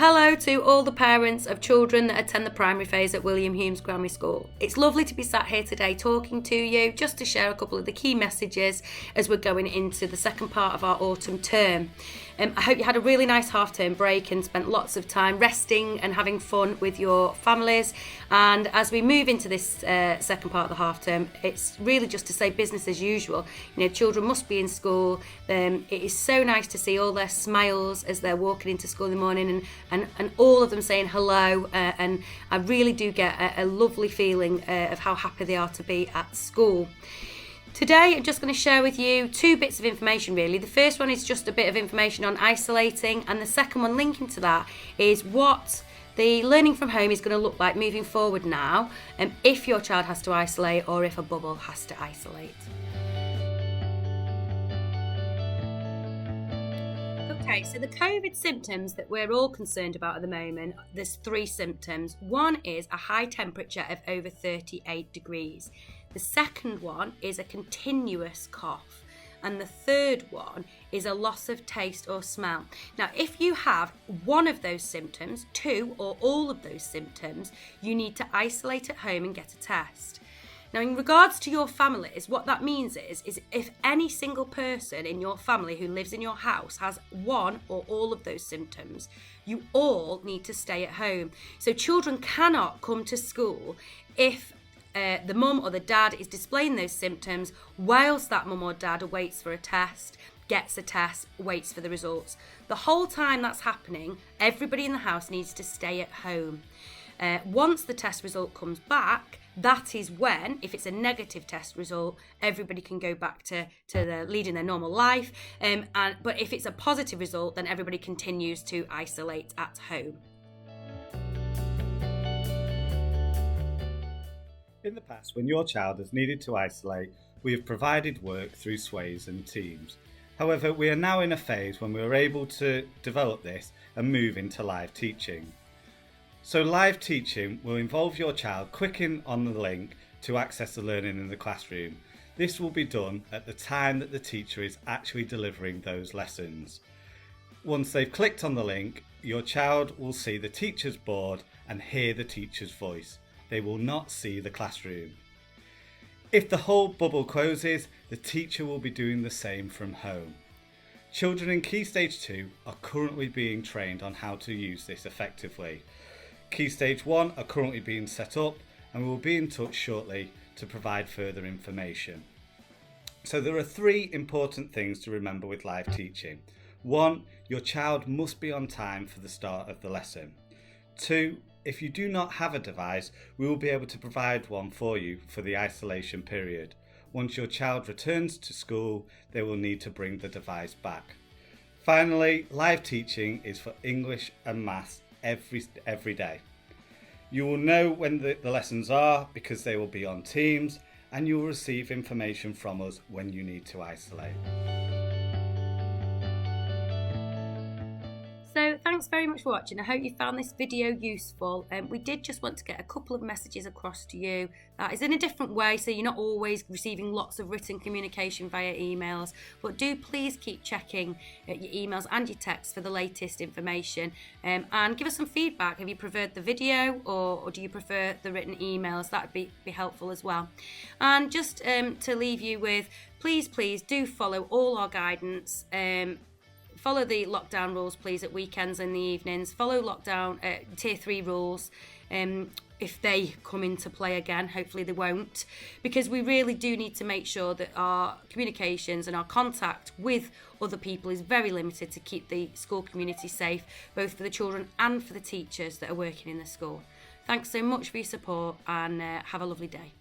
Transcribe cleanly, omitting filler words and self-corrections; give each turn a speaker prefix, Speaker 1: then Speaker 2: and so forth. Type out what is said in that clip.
Speaker 1: Hello to all the parents of children that attend the primary phase at William Hulme Grammar School. It's lovely to be sat here today talking to you, just to share a couple of the key messages as we're going into the second part of our autumn term. I hope you had a really nice half-term break and spent lots of time resting and having fun with your families. And as we move into this second part of the half-term, it's really just to say business as usual. You know, children must be in school. It is so nice to see all their smiles as they're walking into school in the morning and all of them saying hello. And I really do get a lovely feeling of how happy they are to be at school. Today I'm just going to share with you two bits of information really. The first one is just a bit of information on isolating, and the second one linking to that is what the learning from home is going to look like moving forward now, if your child has to isolate or if a bubble has to isolate. Okay, so the COVID symptoms that we're all concerned about at the moment, there's three symptoms. One is a high temperature of over 38 degrees. The second one is a continuous cough. And the third one is a loss of taste or smell. Now, if you have one of those symptoms, two or all of those symptoms, you need to isolate at home and get a test. Now, in regards to your families, what that means is if any single person in your family who lives in your house has one or all of those symptoms, you all need to stay at home. So children cannot come to school if the mum or the dad is displaying those symptoms whilst that mum or dad waits for a test, gets a test, waits for the results. The whole time that's happening, everybody in the house needs to stay at home. Once the test result comes back, that is when, if it's a negative test result, everybody can go back to leading their normal life. But if it's a positive result, then everybody continues to isolate at home.
Speaker 2: In the past, when your child has needed to isolate, we have provided work through sways and teams. However, we are now in a phase when we are able to develop this and move into live teaching. So live teaching will involve your child clicking on the link to access the learning in the classroom. This will be done at the time that the teacher is actually delivering those lessons. Once they've clicked on the link, your child will see the teacher's board and hear the teacher's voice. They will not see the classroom. If the whole bubble closes, the teacher will be doing the same from home. Children in Key Stage 2 are currently being trained on how to use this effectively. Key Stage 1 are currently being set up and we will be in touch shortly to provide further information. So there are three important things to remember with live teaching. 1, your child must be on time for the start of the lesson. 2, if you do not have a device, we will be able to provide one for you for the isolation period. Once your child returns to school, they will need to bring the device back. Finally, live teaching is for English and maths every day. You will know when the lessons are because they will be on Teams, and you will receive information from us when you need to isolate.
Speaker 1: So thanks very much for watching. I hope you found this video useful. We did just want to get a couple of messages across to you. That is in a different way, so you're not always receiving lots of written communication via emails, but do please keep checking your emails and your texts for the latest information, and give us some feedback. Have you preferred the video or do you prefer the written emails? That would be helpful as well. And just to leave you with, please do follow all our guidance. Follow the lockdown rules, please, at weekends and the evenings. Follow lockdown tier 3 rules if they come into play again. Hopefully they won't, because we really do need to make sure that our communications and our contact with other people is very limited to keep the school community safe, both for the children and for the teachers that are working in the school. Thanks so much for your support, and have a lovely day.